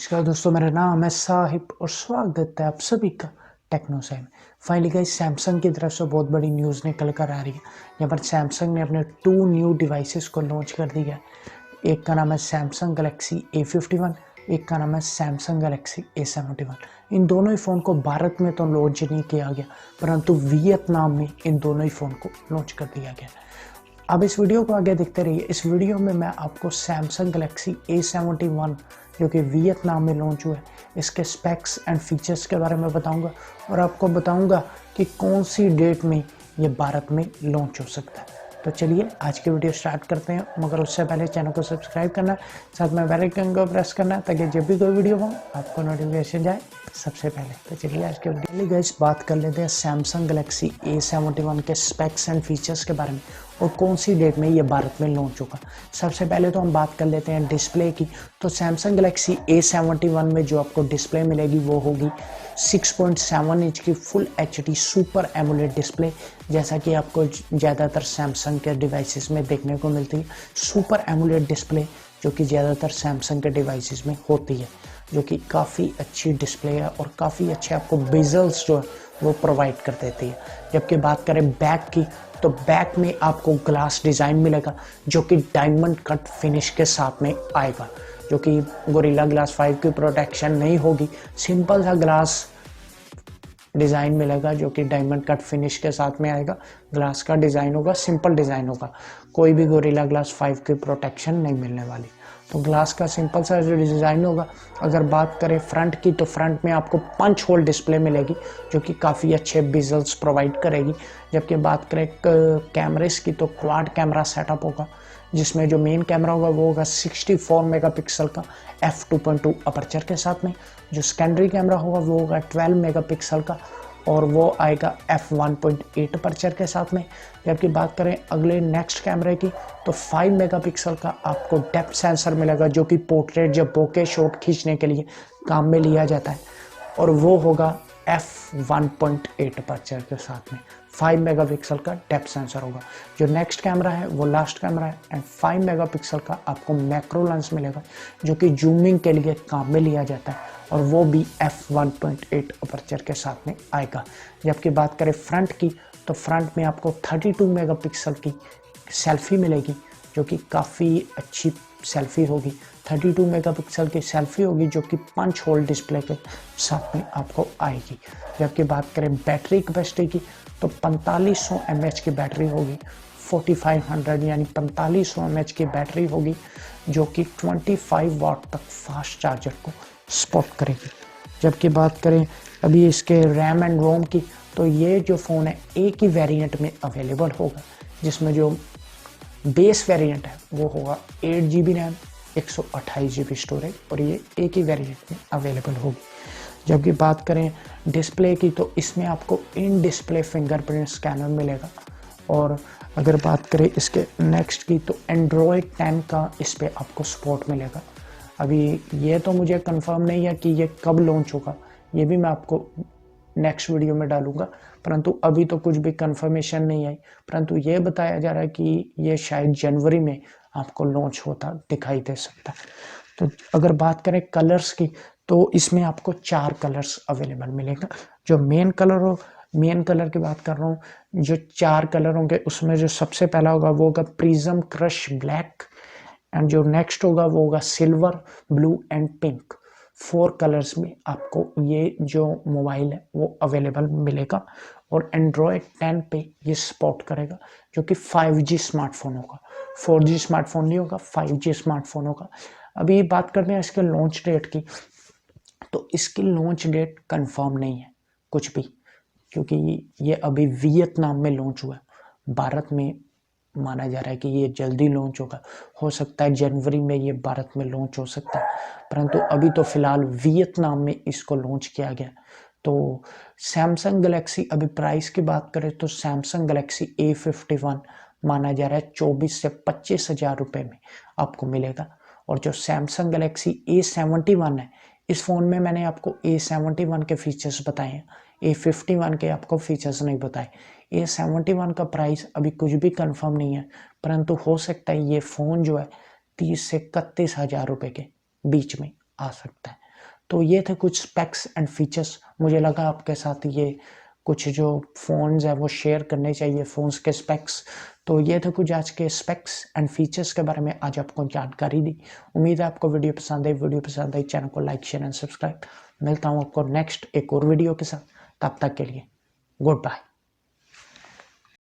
नमस्कार दोस्तों, मेरा नाम है साहिब और स्वागत है आप सभी का टेक्नो से। फाइनली गाइस, सैमसंग की तरफ से बहुत बड़ी न्यूज़ निकल कर आ रही है। यहाँ पर सैमसंग ने अपने 2 न्यू डिवाइसेस को लॉन्च कर दिया है। एक का नाम है सैमसंग गैलेक्सी A51, एक का नाम है सैमसंग गैलेक्सी A71। इन दोनों ही फ़ोन को भारत में तो लॉन्च नहीं किया गया, परंतु वियतनाम में इन दोनों ही फ़ोन को लॉन्च कर दिया गया। अब इस वीडियो को आगे देखते रहिए। इस वीडियो में मैं आपको सैमसंग गैलेक्सी A71 जो कि वियतनाम में लॉन्च हुआ है, इसके स्पेक्स एंड फीचर्स के बारे में बताऊंगा और आपको बताऊंगा कि कौन सी डेट में ये भारत में लॉन्च हो सकता है। तो चलिए आज की वीडियो स्टार्ट करते हैं, मगर उससे पहले चैनल को सब्सक्राइब करना, साथ में बेल आइकन को प्रेस करना ताकि जब भी कोई वीडियो हो आपको नोटिफिकेशन जाए सबसे पहले। तो चलिए आज के वीडियो गाइस बात कर लेते हैं सैमसंग गैलेक्सी A71 के स्पेक्स एंड फीचर्स के बारे में और कौन सी डेट में ये भारत में लॉन्च होगा। सबसे पहले तो हम बात कर लेते हैं डिस्प्ले की। तो सैमसंग गैलेक्सी A71 में जो आपको डिस्प्ले मिलेगी वो होगी 6.7 इंच की full HD super AMOLED display, जैसा कि आपको ज़्यादातर सैमसंग के डिवाइसेस में देखने को मिलती है। सुपर एमोलेड डिस्प्ले जो कि ज़्यादातर सैमसंग के डिवाइसेस में होती है, जो कि काफ़ी अच्छी डिस्प्ले है और काफ़ी अच्छे आपको बेजल्स जो है वो प्रोवाइड कर देती है। जबकि बात करें बैक की, तो बैक में आपको ग्लास डिज़ाइन मिलेगा जो कि डायमंड कट फिनिश के साथ में आएगा, जो कि गोरिल्ला ग्लास 5 की प्रोटेक्शन नहीं होगी। सिंपल सा ग्लास डिज़ाइन मिलेगा जो कि डायमंड कट फिनिश के साथ में आएगा। ग्लास का डिज़ाइन होगा, सिंपल डिज़ाइन होगा, कोई भी गोरिल्ला ग्लास 5 की प्रोटेक्शन नहीं मिलने वाली। तो ग्लास का सिंपल सा जो डिज़ाइन होगा। अगर बात करें फ्रंट की, तो फ्रंट में आपको पंच होल डिस्प्ले मिलेगी जो कि काफ़ी अच्छे बेजल्स प्रोवाइड करेगी। जबकि बात करें कैमरेस की, तो क्वाड कैमरा सेटअप होगा, जिसमें जो मेन कैमरा होगा वो होगा 64 मेगापिक्सल का f2.2 अपर्चर के साथ में। जो सेकेंडरी कैमरा होगा वो होगा 12 मेगापिक्सल का और वो आएगा f1.8 अपर्चर के साथ में। जबकि बात करें अगले नेक्स्ट कैमरे की, तो 5 मेगापिक्सल का आपको डेप्थ सेंसर मिलेगा जो कि पोर्ट्रेट या बोके शॉट खींचने के लिए काम में लिया जाता है, और वो होगा f1.8 अपर्चर के साथ में। 5 मेगापिक्सल का डेप्थ सेंसर होगा। जो नेक्स्ट कैमरा है वो लास्ट कैमरा है एंड 5 मेगापिक्सल का आपको मैक्रो लेंस मिलेगा जो कि जूमिंग के लिए काम में लिया जाता है, और वो भी f1.8 अपर्चर के साथ में आएगा। जबकि बात करें फ्रंट की, तो फ्रंट में आपको 32 मेगापिक्सल की सेल्फी मिलेगी जो कि काफ़ी अच्छी सेल्फी होगी। 32 मेगापिक्सल की सेल्फी होगी जो कि पंच होल डिस्प्ले के साथ में आपको आएगी। जबकि बात करें बैटरी कैपेसिटी की, तो 4500 mAh की बैटरी होगी। 4500 यानी 4500 mAh की बैटरी होगी जो कि 25 वाट तक फास्ट चार्जर को सपोर्ट करेगी। जबकि बात करें अभी इसके रैम एंड रोम की, तो ये जो फ़ोन है एक ही वेरिएंट में अवेलेबल होगा, जिसमें जो बेस वेरिएंट है वो होगा 8 GB रैम 128 GB स्टोरेज, और ये एक ही वेरिएंट में अवेलेबल होगी। जबकि बात करें डिस्प्ले की, तो इसमें आपको इन डिस्प्ले फिंगरप्रिंट स्कैनर मिलेगा। और अगर बात करें इसके नेक्स्ट की, तो एंड्रॉयड 10 का इस पर आपको सपोर्ट मिलेगा। अभी ये तो मुझे कंफर्म नहीं है कि ये कब लॉन्च होगा, ये भी मैं आपको नेक्स्ट वीडियो में डालूंगा, परंतु अभी तो कुछ भी कंफर्मेशन नहीं आई। परंतु ये बताया जा रहा है कि ये शायद जनवरी में आपको लॉन्च होता दिखाई दे सकता है। तो अगर बात करें कलर्स की, तो इसमें आपको 4 कलर्स अवेलेबल मिलेगा। जो मेन कलर की बात कर रहा हूँ, जो 4 कलर होंगे उसमें जो सबसे पहला होगा वो होगा प्रिज्म क्रश ब्लैक, एंड जो नेक्स्ट होगा वो होगा silver, blue and pink. 4 colours में आपको ये जो मोबाइल है वो अवेलेबल मिलेगा, और एंड्रॉयड 10 पे ये सपोर्ट करेगा, जो कि 5G स्मार्टफोन होगा। 4G स्मार्टफोन नहीं होगा, 5G स्मार्टफोन होगा। अभी बात करते हैं इसके लॉन्च डेट की, तो इसकी लॉन्च डेट कंफर्म नहीं है कुछ भी, क्योंकि ये अभी वियतनाम में लॉन्च हुआ है। भारत में माना जा रहा है कि ये जल्दी लॉन्च होगा, हो सकता है जनवरी में ये भारत में लॉन्च हो सकता है, परंतु अभी तो फिलहाल वियतनाम में इसको लॉन्च किया गया। तो सैमसंग गैलेक्सी, अभी प्राइस की बात करें तो सैमसंग गैलेक्सी A51 माना जा रहा है 24 से 25 हज़ार रुपये में आपको मिलेगा। और जो सैमसंग गैलेक्सी A71 है, इस फ़ोन में मैंने आपको A71 के फीचर्स बताए हैं, A51 के आपको फीचर्स नहीं बताए। A71 का प्राइस अभी कुछ भी कंफर्म नहीं है, परंतु हो सकता है ये फ़ोन जो है 30 से 31 हज़ार रुपये के बीच में आ सकता है। तो ये थे कुछ स्पेक्स एंड फीचर्स, मुझे लगा आपके साथ ये कुछ जो फ़ोन्स है वो शेयर करने चाहिए, फ़ोन्स के स्पेक्स। तो ये थे कुछ आज के स्पेक्स एंड फीचर्स के बारे में आज आपको जानकारी दी। उम्मीद है आपको वीडियो पसंद आई। वीडियो पसंद आई चैनल को लाइक शेयर एंड सब्सक्राइब। मिलता हूँ आपको नेक्स्ट एक और वीडियो के साथ, तब तक के लिए गुड बाय।